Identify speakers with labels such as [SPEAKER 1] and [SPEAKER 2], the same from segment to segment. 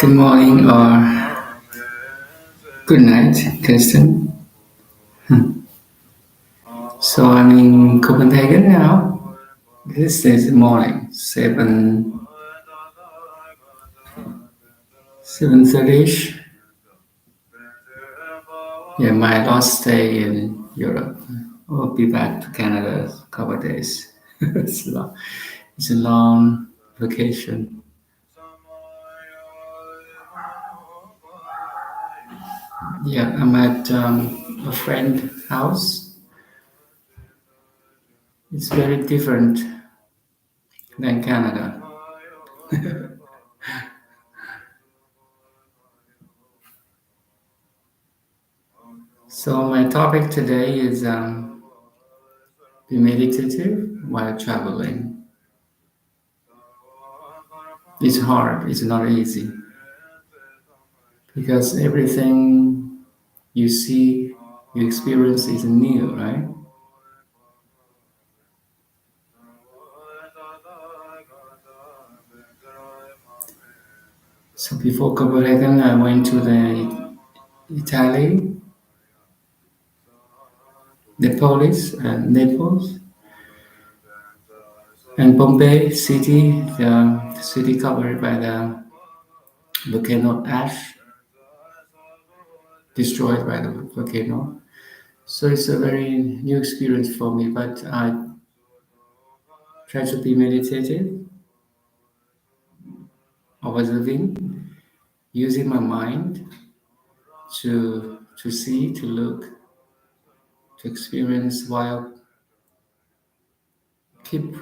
[SPEAKER 1] Good morning or good night, Kristen. So I'm in Copenhagen now. This is morning, 7:30ish. Yeah, my last day in Europe. I'll be back to Canada in a couple of days. It's a long vacation. Yeah, I'm at a friend's house. It's very different than Canada. So my topic today is be meditative while traveling. It's hard. It's not easy because everything you see, you experience is new, right? So before Copenhagen, I went to the Italy, Naples, and Bombay city, the city covered by the volcano ash, destroyed by the volcano. So it's a very new experience for me, but I try to be meditative, observing, using my mind to see, to look, to experience while keep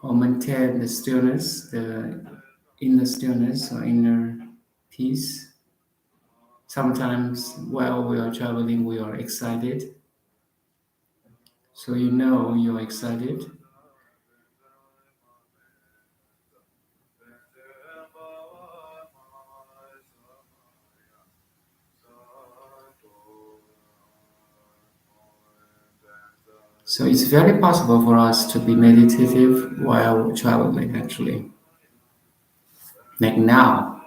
[SPEAKER 1] or maintain the stillness, the inner stillness or inner peace. Sometimes while we are traveling, we are excited. So you know you're excited. So it's very possible for us to be meditative while traveling, actually. Like now,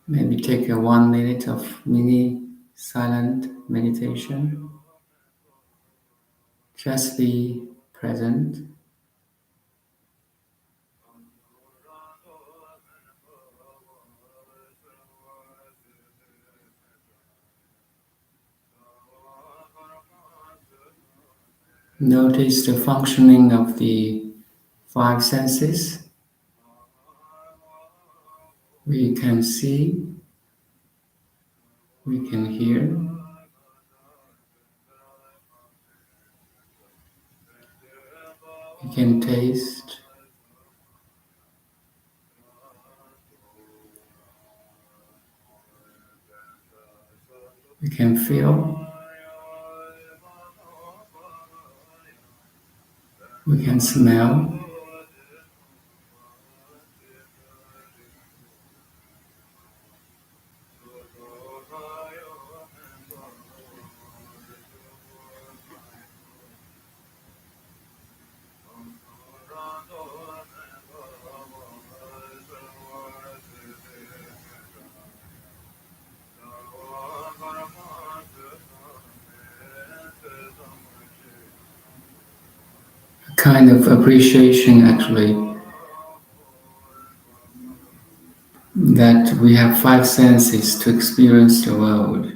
[SPEAKER 1] maybe take a 1 minute of mini silent meditation. Just be present. Notice the functioning of the five senses. We can see, we can hear, we can taste, we can feel, we can smell, kind of appreciation actually that we have five senses to experience the world.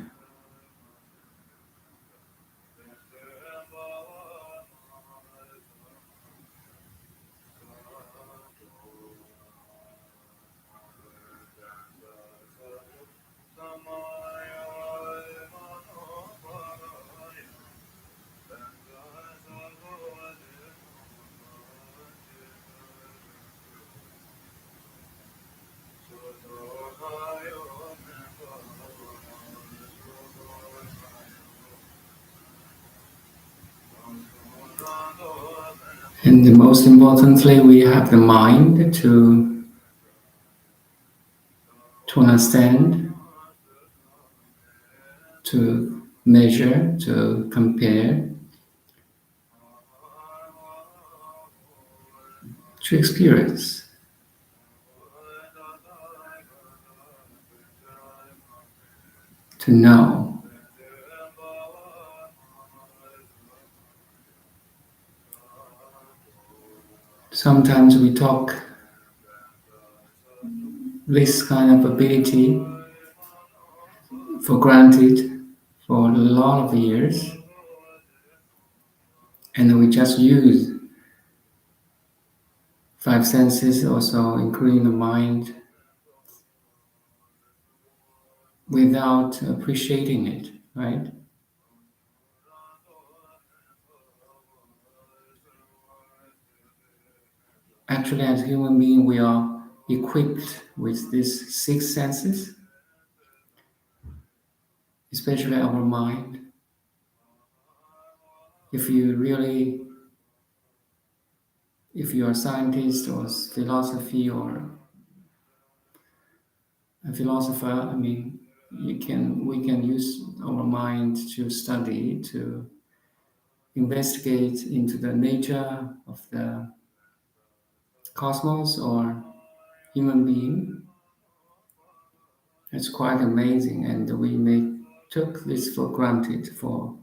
[SPEAKER 1] And the most importantly, we have the mind to understand, to measure, to compare, to experience, to know. Sometimes we talk this kind of ability for granted for a lot of years, and we just use five senses, also including the mind, without appreciating it, right? Actually, as human beings, we are equipped with these six senses, especially our mind. If you really, if you're a scientist or philosophy or a philosopher, I mean, we can use our mind to study, to investigate into the nature of the cosmos or human being. It's quite amazing, and we may took this for granted for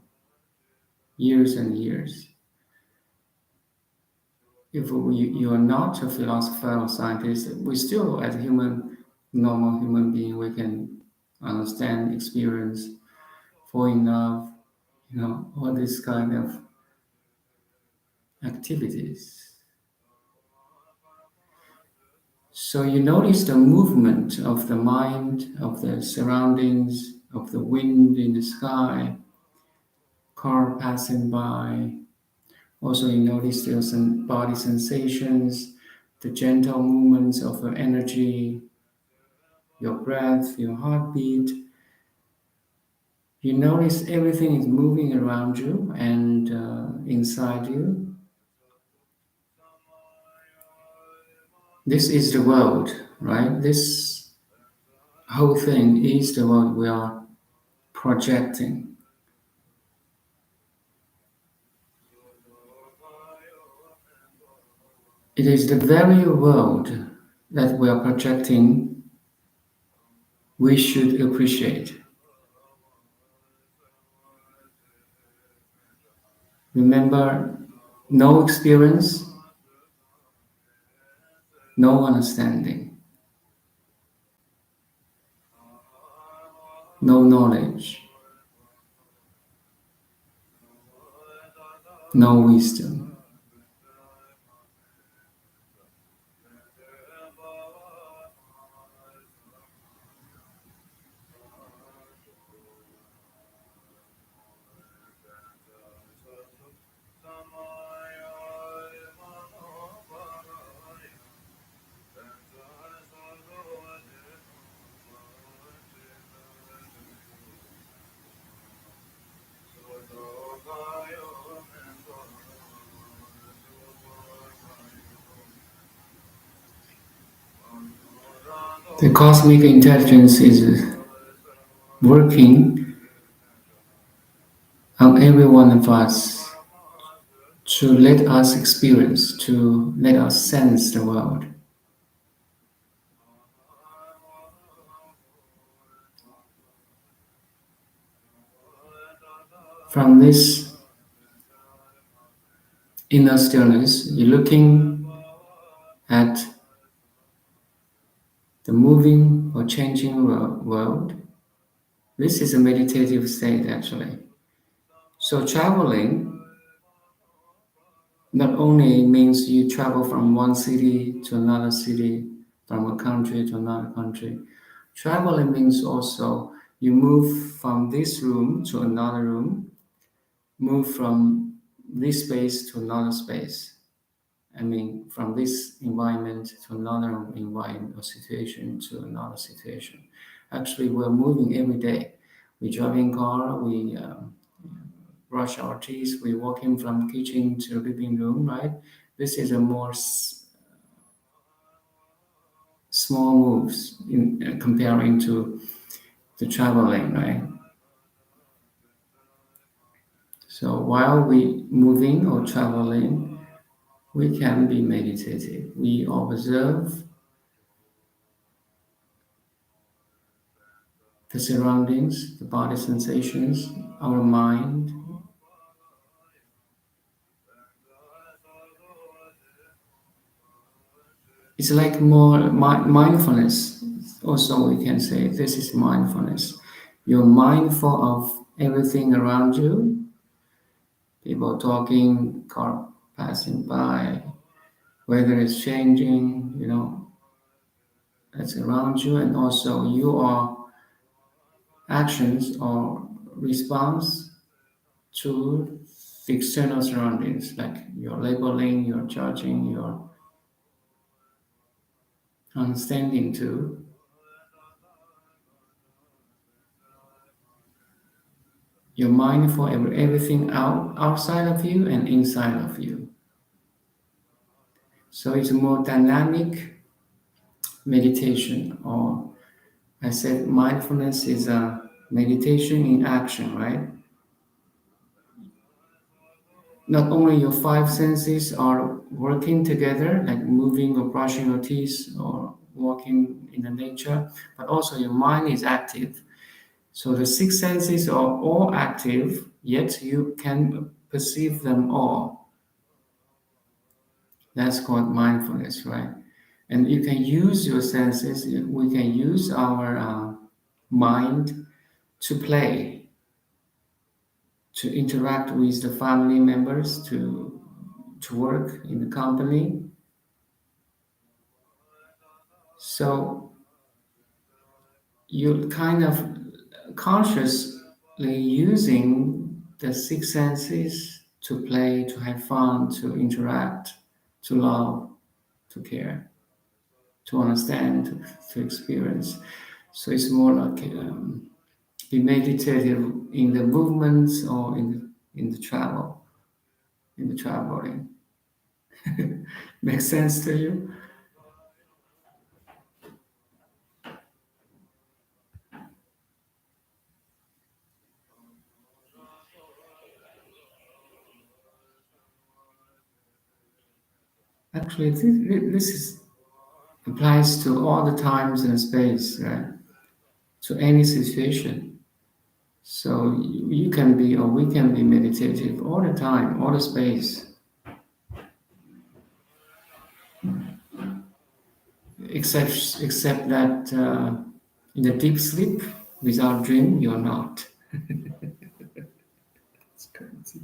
[SPEAKER 1] years and years. If you are not a philosopher or scientist, we still, as normal human being, we can understand, experience, fall in love, all these kind of activities. So you notice the movement of the mind, of the surroundings, of the wind in the sky, car passing by. Also, you notice there are some body sensations, the gentle movements of your energy, your breath, your heartbeat. You notice everything is moving around you and inside you. This is the world, right? This whole thing is the world we are projecting. It is the very world that we are projecting we should appreciate. Remember, no experience, no understanding, no knowledge, no wisdom. The cosmic intelligence is working on every one of us to let us experience, to let us sense the world. From this inner stillness. You're looking at the moving or changing world. This is a meditative state actually. So traveling not only means you travel from one city to another city, from a country to another country. Traveling means also you move from this room to another room, move from this space to another space. I mean, from this environment to another environment or situation to another situation. Actually, we're moving every day. We drive in car, we brush our teeth, we walking from kitchen to living room, right? This is a more small moves in comparing to the traveling, right? So while we moving or traveling, we can be meditative. We observe the surroundings, the body sensations, our mind. It's like more mindfulness. Also, we can say this is mindfulness. You're mindful of everything around you, people talking, car passing by, weather is changing, that's around you, and also your actions or response to the external surroundings, like your labeling, your judging, your understanding too. You're mindful of everything outside of you and inside of you. So it's a more dynamic meditation, or I said mindfulness is a meditation in action, right? Not only your five senses are working together, like moving or brushing your teeth or walking in the nature, but also your mind is active. So the six senses are all active, yet you can perceive them all. That's called mindfulness, right? And you can use your senses, we can use our mind to play, to interact with the family members, to work in the company. So you're kind of consciously using the six senses to play, to have fun, to interact, to love, to care, to understand, to experience. So it's more like be meditative in the movements or in the travel, in the traveling. Makes sense to you? Actually, this applies to all the times and space, right? To any situation. So you can be or we can be meditative all the time, all the space, except that in a deep sleep without dream, you're not. It's crazy.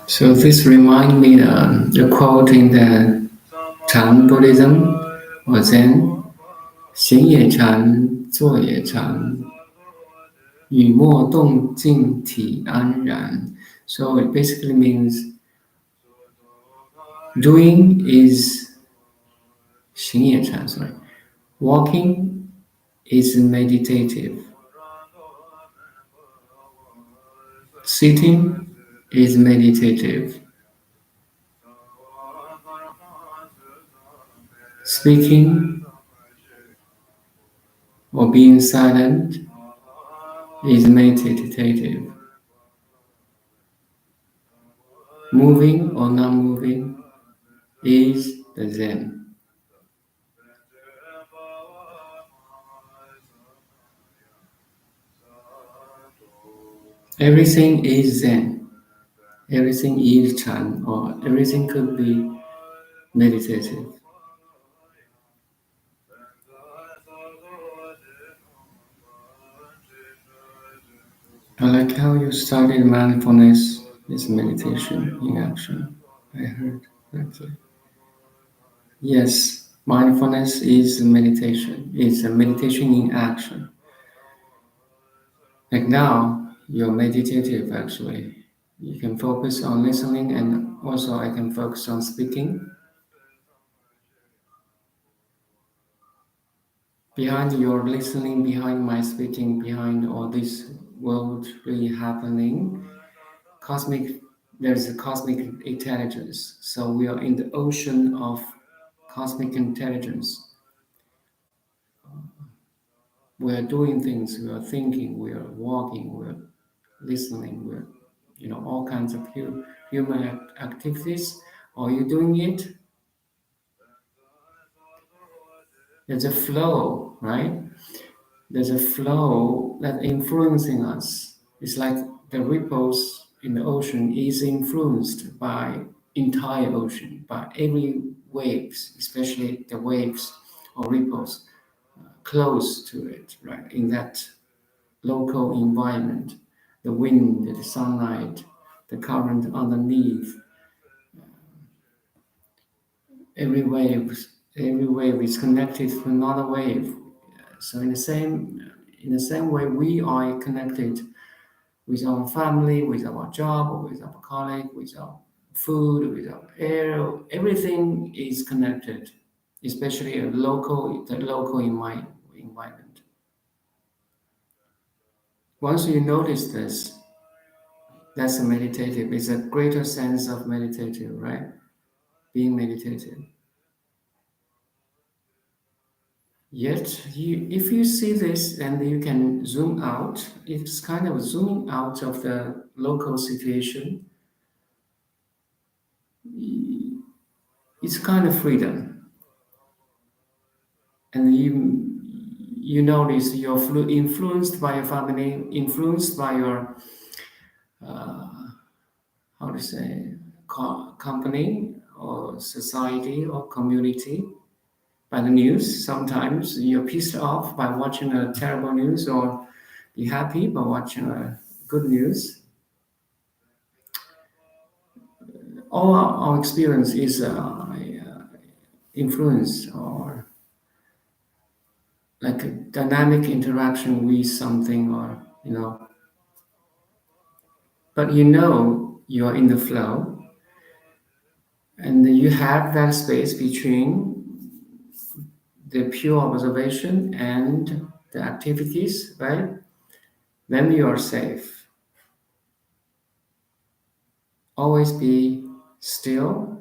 [SPEAKER 1] So this remind me the quote in the Chan Buddhism or Zen, 行也禅，坐也禅，语默动静体安然. So it basically means doing is 行也禅, sorry. Walking is meditative. Sitting is meditative. Speaking or being silent is meditative. Moving or non moving is the Zen. Everything is Zen. Everything is Chan, or everything could be meditative. I like how you started mindfulness is meditation in action. I heard correctly. Yes, mindfulness is meditation. It's a meditation in action. Like now, you're meditative actually. You can focus on listening, and also I can focus on speaking. Behind your listening, behind my speaking, behind all this world really happening, cosmic there's a cosmic intelligence. So we are in the ocean of cosmic intelligence. We are doing things, we are thinking, we are walking, we are listening, we're all kinds of human activities. Are you doing it? There's a flow, right? There's a flow that influencing us. It's like the ripples in the ocean is influenced by entire ocean, by every waves, especially the waves or ripples close to it, right? In that local environment, the wind, the sunlight, the current underneath, every wave, every wave is connected to another wave. So in the same way, we are connected with our family, with our job, with our colleague, with our food, with our air. Everything is connected, especially the local environment. Once you notice this, that's a meditative. It's a greater sense of meditative, right? Being meditative. Yet, if you see this and you can zoom out, it's kind of zooming out of the local situation. It's kind of freedom, and you notice you're influenced by your family, influenced by your how to say company or society or community, by the news. Sometimes you're pissed off by watching a terrible news, or be happy by watching a good news. All our experience is influence or like a dynamic interaction with something, or but you're in the flow, and you have that space between the pure observation and the activities, right? Then you are safe. Always be still,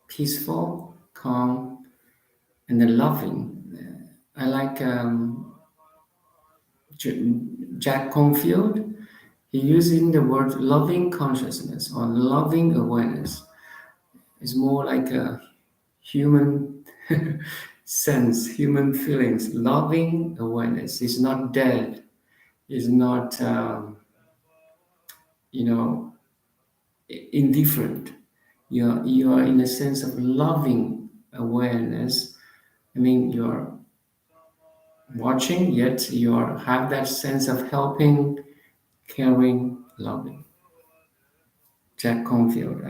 [SPEAKER 1] peaceful, calm, and then loving. I like Jack Confield. He using the word loving consciousness or loving awareness. It's more like a human sense, human feelings. Loving awareness is not dead. Is not you know indifferent. You are in a sense of loving awareness. I mean, you're watching, yet you have that sense of helping, caring, loving. Jack Confield.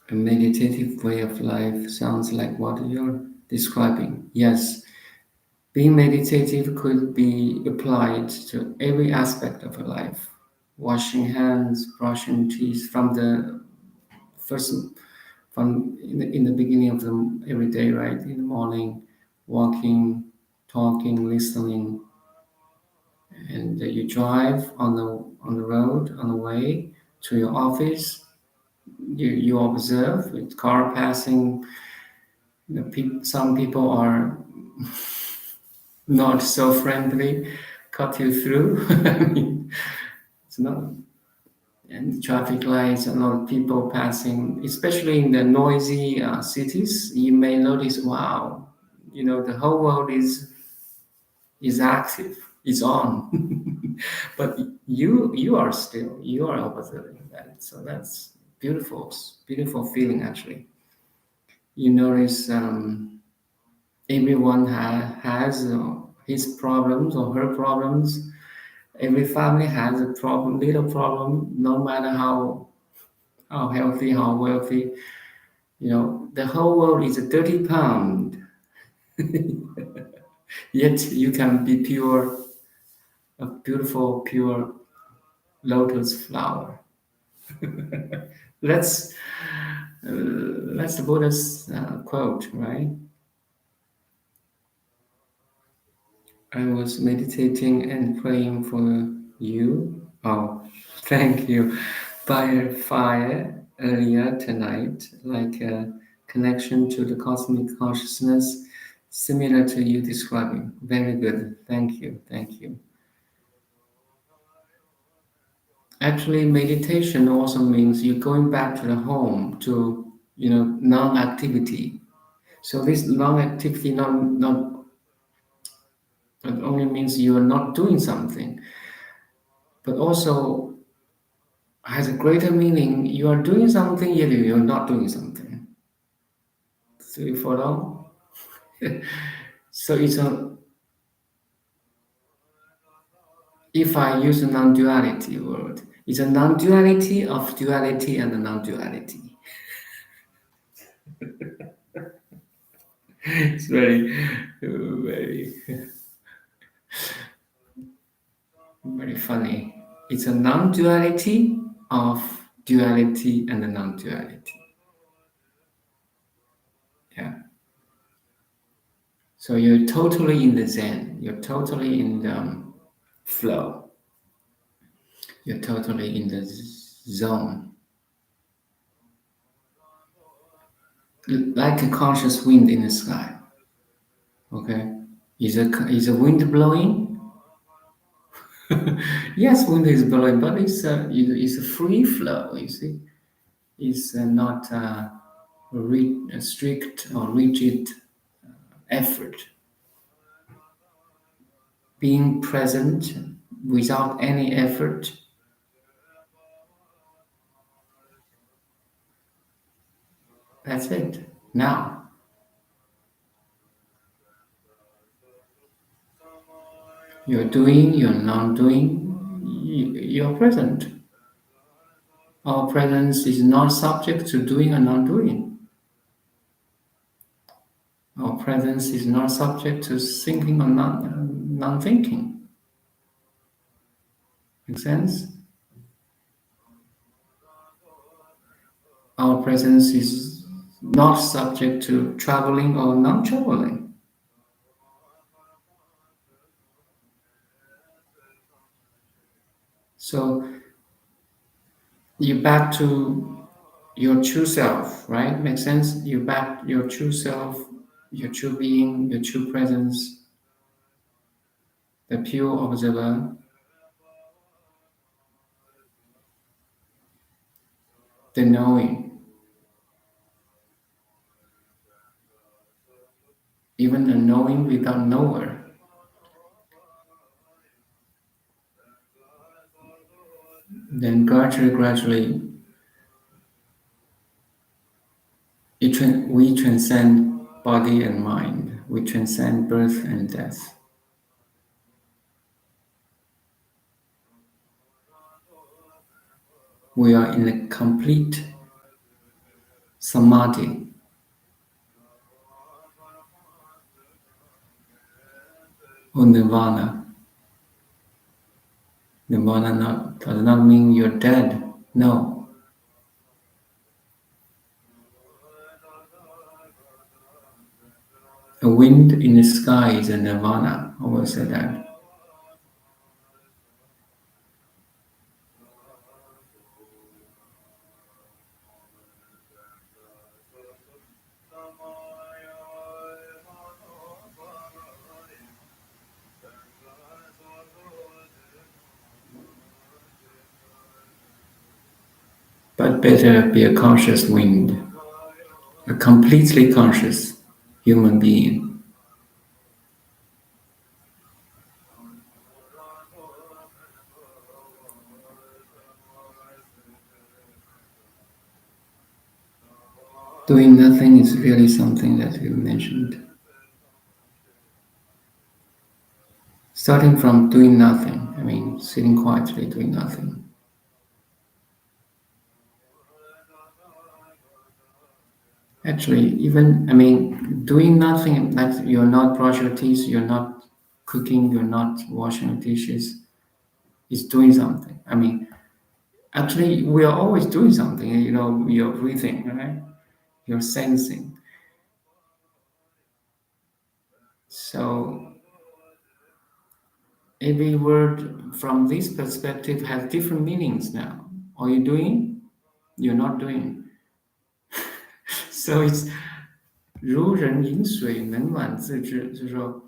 [SPEAKER 1] A meditative way of life sounds like what you're describing. Yes, being meditative could be applied to every aspect of a life. Washing hands, brushing teeth from the first, from in the beginning of the every day, right? In the morning, walking, talking, listening, and you drive on the road on the way to your office. You observe with car passing. Some people are not so friendly, cut you through. I mean, it's not. And traffic lights, a lot of people passing, especially in the noisy cities. You may notice, wow, the whole world is active, is on, but you are observing that. So that's beautiful, beautiful feeling actually. You notice everyone has his problems or her problems. Every family has a problem, little problem, no matter how healthy, how wealthy. The whole world is a dirty pound, yet you can be pure, a beautiful, pure lotus flower. That's that's the Buddha's quote, right? I was meditating and praying for you. Oh, thank you. By a fire earlier tonight, like a connection to the cosmic consciousness, similar to you describing. Very good. Thank you. Thank you. Actually, meditation also means you're going back to the home to non-activity. So this non-activity not only means you are not doing something, but also has a greater meaning. You are doing something, yet you're not doing something. So you follow? So if I use a non-duality word, it's a non-duality of duality and a non-duality. It's very, very funny. It's a non-duality of duality and a non-duality. Yeah. So you're totally in the Zen. You're totally in the flow. You're totally in the zone, like a conscious wind in the sky. Okay, is a wind blowing? Yes, wind is blowing, but it's a free flow. You see, it's not a strict or rigid effort. Being present without any effort. That's it. Now you're doing, you're not doing, you're present. Our presence is not subject to doing or not doing. Our presence is not subject to thinking or non thinking. Make sense? Our presence is not subject to traveling or non traveling. So you back to your true self, right? Make sense? You back your true self, your true being, your true presence, the pure observer, the knowing, even a knowing without knower. Then gradually, we transcend body and mind. We transcend birth and death. We are in a complete samadhi or nirvana. Nirvana does not mean you're dead. No. A wind in the sky is a nirvana. I always say that. But better be a conscious wind, a completely conscious human being. Doing nothing is really something that you mentioned. Starting from doing nothing, I mean, sitting quietly doing nothing. Actually, even, I mean, doing nothing, like you're not brushing your teeth, you're not cooking, you're not washing your dishes, is doing something. I mean, actually, we are always doing something. You're breathing, right? You're sensing. So every word from this perspective has different meanings now. Are you doing? You're not doing. So it's 如人饮水，冷暖自知，就是说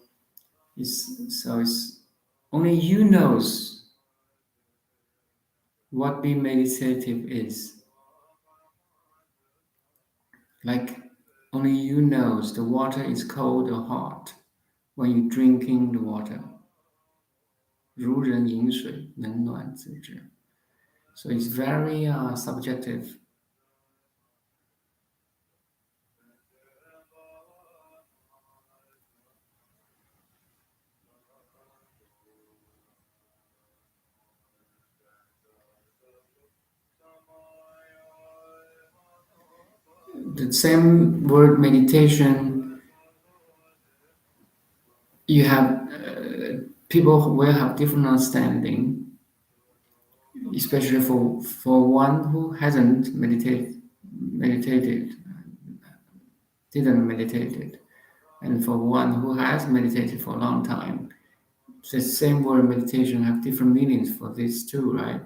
[SPEAKER 1] it's only you knows what being meditative is. Like only you knows the water is cold or hot when you're drinking the water. 如人饮水，冷暖自知. So it's very subjective. The same word meditation, you have people who will have different understanding, especially for one who hasn't meditated, didn't meditate, and for one who has meditated for a long time. The same word meditation have different meanings for these two, right?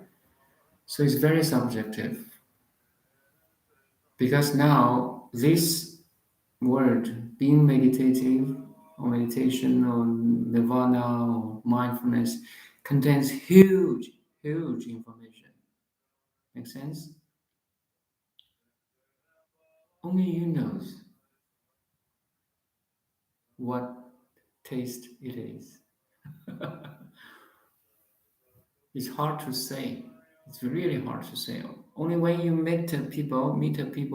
[SPEAKER 1] So it's very subjective because now this word being meditative or meditation or nirvana or mindfulness contains huge information. Make sense? Only you knows what taste it is. It's hard to say. It's really hard to say. Only when you meet a people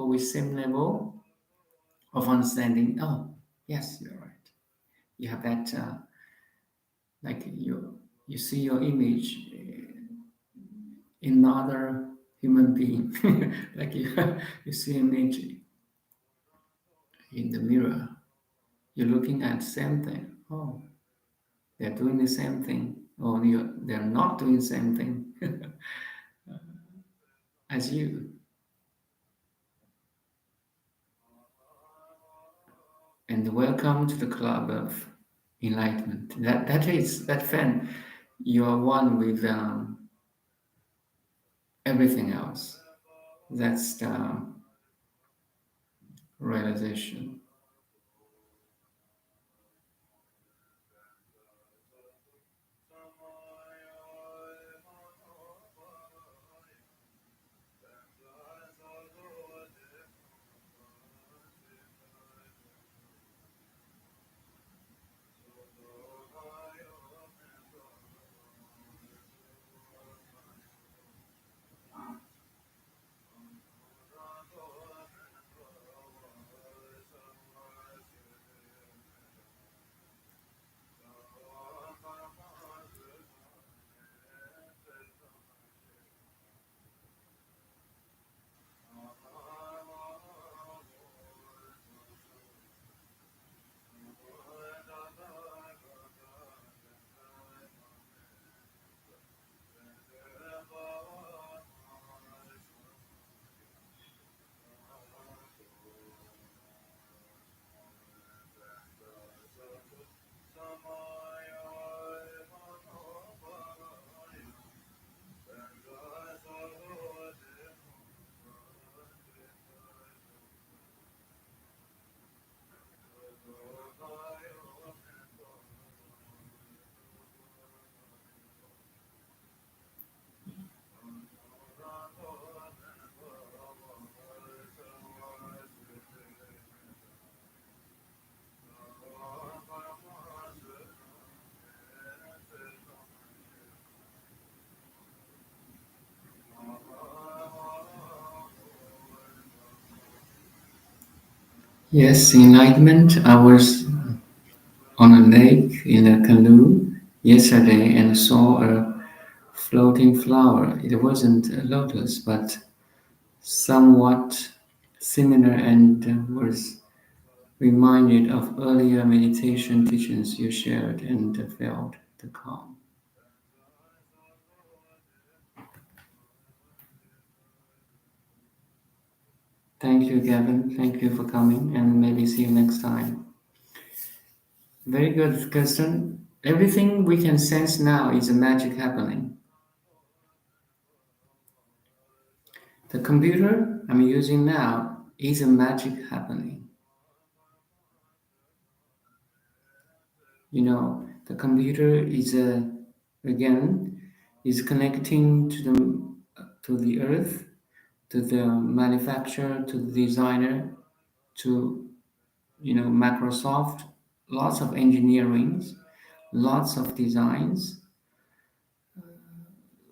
[SPEAKER 1] with same level of understanding. Oh, yes, you're right. You have that, like you see your image in another human being, like you see an image in the mirror. You're looking at the same thing. Oh, they're doing the same thing. Or they're not doing the same thing as you. And welcome to the club of enlightenment. That fan. You are one with everything else. That's the realization. Yes, enlightenment. I was on a lake in a canoe yesterday and saw a floating flower. It wasn't a lotus, but somewhat similar, and was reminded of earlier meditation teachings you shared and felt the calm. Thank you, Gavin. Thank you for coming, and maybe see you next time. Very good, Kirsten. Everything we can sense now is a magic happening. The computer I'm using now is a magic happening. The computer is again is connecting to the earth, to the manufacturer, to the designer, to Microsoft. Lots of engineering, lots of designs,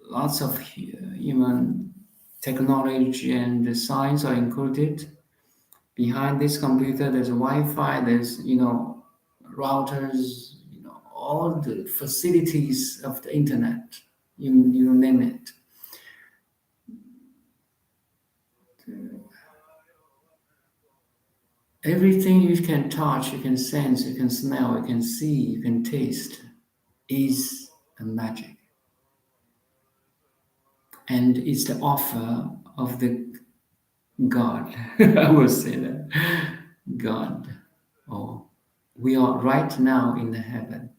[SPEAKER 1] lots of human technology and science are included. Behind this computer, there's Wi-Fi, there's routers, all the facilities of the internet. You name it. Everything you can touch, you can sense, you can smell, you can see, you can taste is a magic. And it's the offer of the God. I will say that. God. Oh, we are right now in the heaven.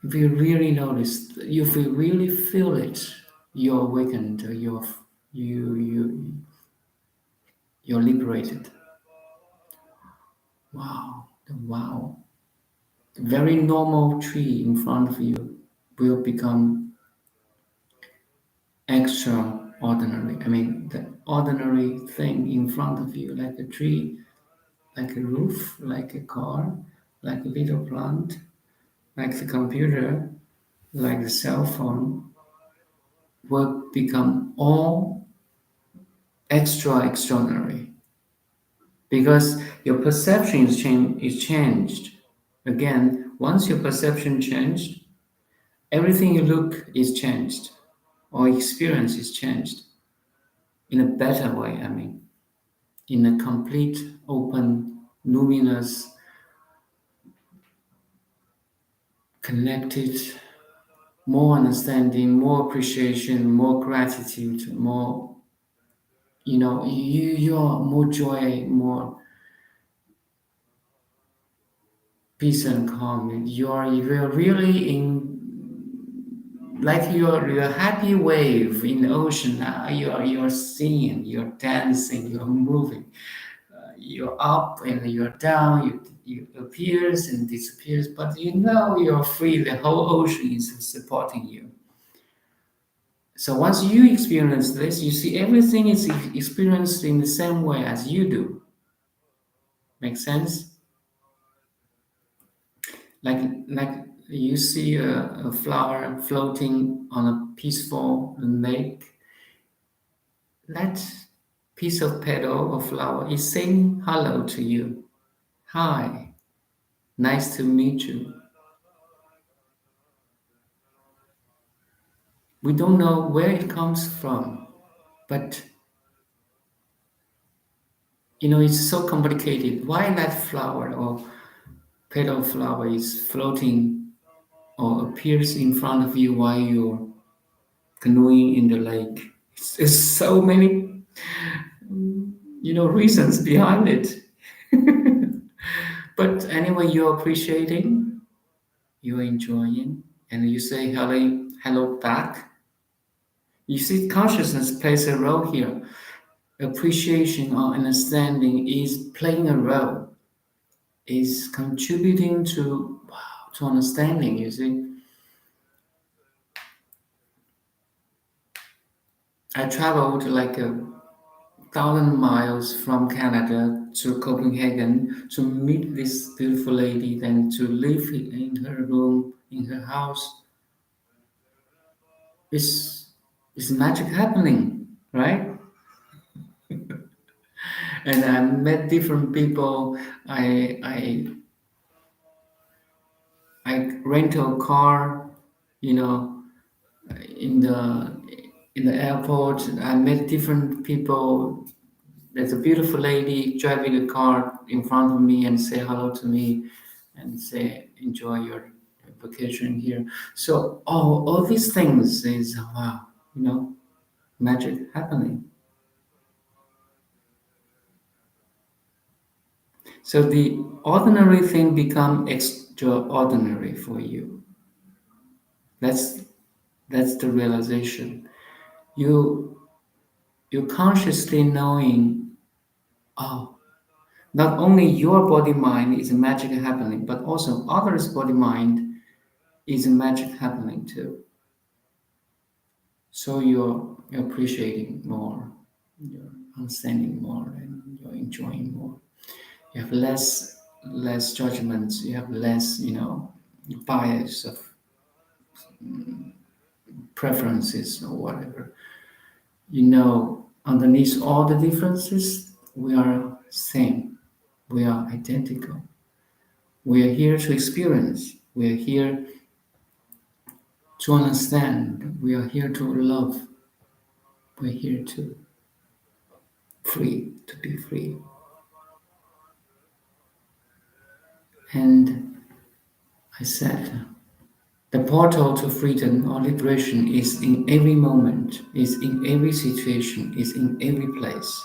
[SPEAKER 1] If you really notice, if you really feel it, you're awakened, you you're liberated. Wow, wow. The very normal tree in front of you will become extraordinary. I mean, the ordinary thing in front of you, like a tree, like a roof, like a car, like a little plant, like the computer, like the cell phone, will become all extraordinary because your perception is changed. Again, once your perception changed, everything you look is changed or experience is changed in a better way. I mean, in a complete, open, luminous, connected, more understanding, more appreciation, more gratitude, more, you're more joy, more peace and calm. You're really like you're a happy wave in the ocean now. You're singing, you're dancing, you're moving. You're up and you're down. You appears and disappears, but you're free. The whole ocean is supporting you. So once you experience this, you see everything is experienced in the same way as you do. Make sense? Like you see a flower floating on a peaceful lake. That piece of petal or flower is saying hello to you. Hi, nice to meet you. We don't know where it comes from, but it's so complicated. Why that flower or petal flower is floating or appears in front of you while you're canoeing in the lake? There's so many reasons behind it. But anyway, you're appreciating, you're enjoying, and you say hello back. You see, consciousness plays a role here. Appreciation or understanding is playing a role, is contributing to understanding. You see, I traveled like 1,000 miles from Canada to Copenhagen to meet this beautiful lady, then to live in her room, in her house. It's magic happening, right? And I met different people. I rent a car, you know, in the airport. I met different people. There's a beautiful lady driving a car in front of me and say hello to me and say enjoy your vacation here. So all these things is wow, magic happening. So the ordinary thing become extraordinary for you. That's that's the realization. You you consciously knowing, oh, not only your body mind is a magic happening, but also others' body mind is a magic happening too. So you're appreciating more, you're understanding more, and you're enjoying more. You have less judgments. You have less, bias of preferences or whatever. Underneath all the differences, we are same. We are identical. We are here to experience. We are here to understand. We are here to love. We're here to be free. And I said, the portal to freedom or liberation is in every moment, is in every situation, is in every place.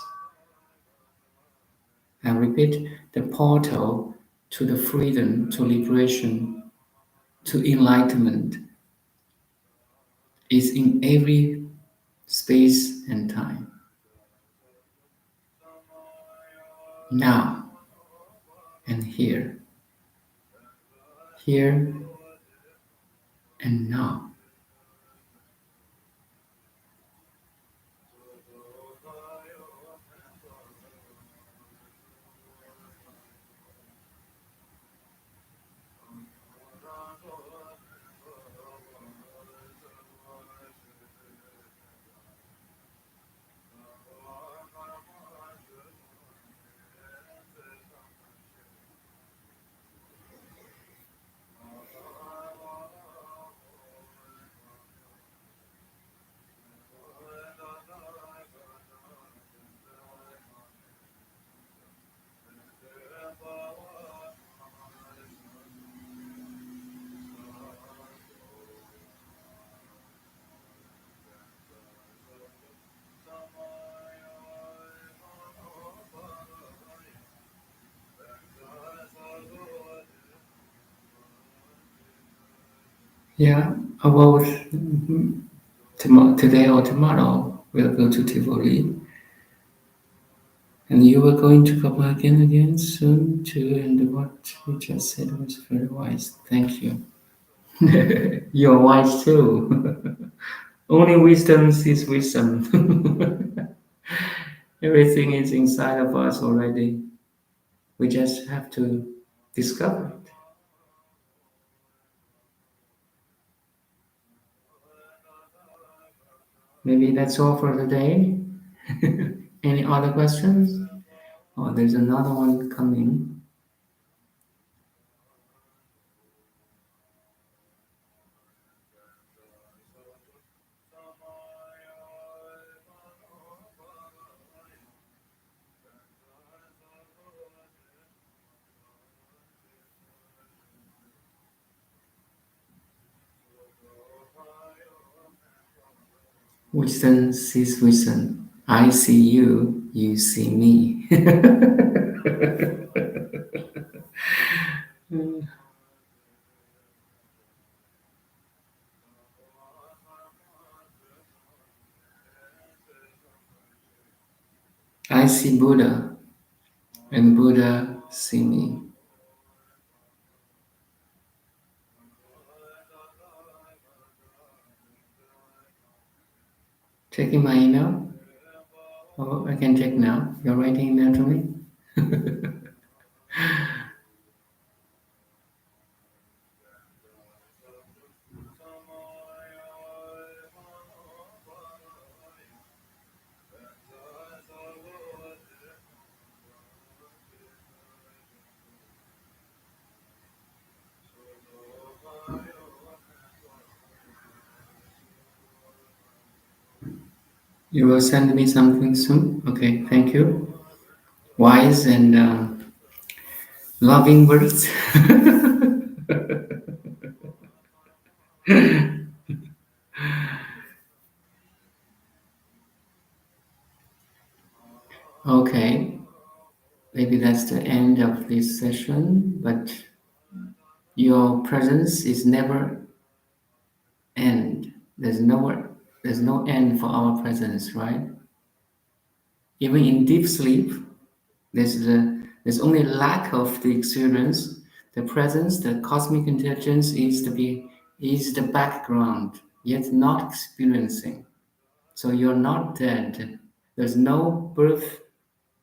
[SPEAKER 1] I repeat, the portal to the freedom, to liberation, to enlightenment is in every space and time. Now and here, here and now. Yeah, about today or tomorrow, we'll go to Tivoli. And you were going to Copenhagen soon too, and what you just said was very wise. Thank you. You're wise too. Only wisdom is wisdom. Everything is inside of us already. We just have to discover it. Maybe that's all for today. Any other questions? Oh, there's another one coming. Wisdom sees wisdom. I see you, you see me. I see Buddha, and Buddha see me. Checking my email. Oh, I can check now. You're writing email to me? You will send me something soon. Okay, thank you. Wise and loving words. Okay, maybe that's the end of this session, but your presence is never end. There's no end for our presence, right? Even in deep sleep, there's only lack of the experience. The presence, the cosmic intelligence is the background, yet not experiencing. So you're not dead. There's no birth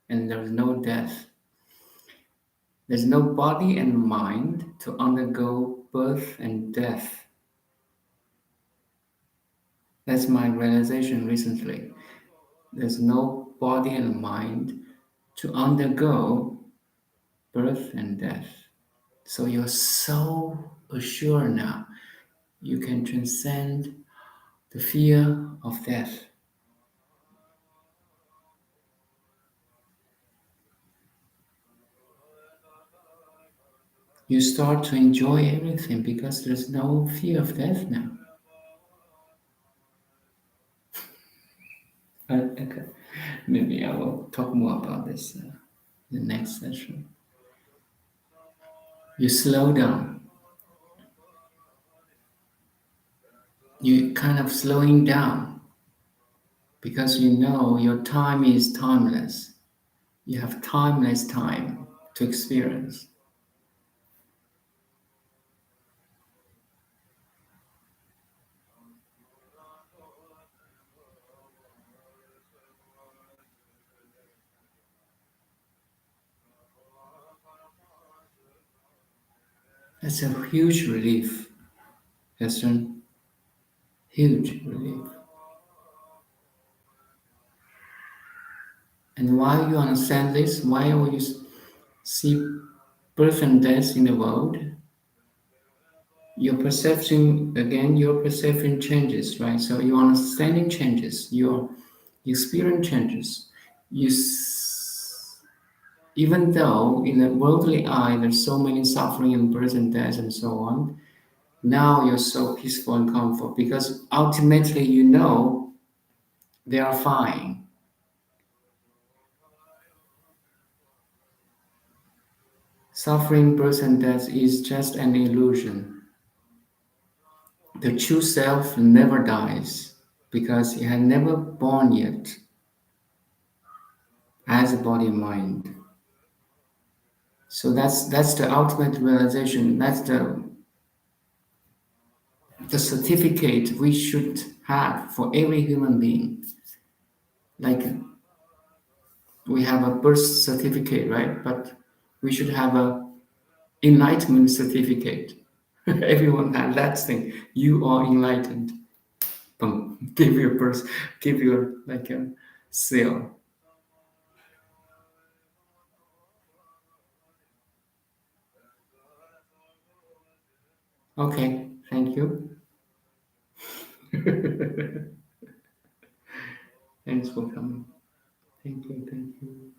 [SPEAKER 1] and there's no death. There's no body and mind to undergo birth and death. That's my realization recently. There's no body and mind to undergo birth and death. So you're so assured now. You can transcend the fear of death. You start to enjoy everything because there's no fear of death now. Okay. Maybe I will talk more about this in the next session. You slow down. You kind of slowing down because you know your time is timeless. You have timeless time to experience. That's a huge relief, Heston. Huge relief. And why you understand this? Why will you see birth and death in the world? Your perception changes, right? So your understanding changes, your experience changes. You, even though in the worldly eye there's so many suffering and birth and death and so on, now you're so peaceful and comfort because ultimately you know they are fine. Suffering, birth, and death is just an illusion. The true self never dies because it had never born yet as a body and mind. So that's the ultimate realization. That's the certificate we should have for every human being. Like we have a birth certificate, right? But we should have a enlightenment certificate. Everyone has that thing. You are enlightened. Boom. Give your birth, give your like a seal. Okay, thank you. Thanks for coming. Thank you, thank you.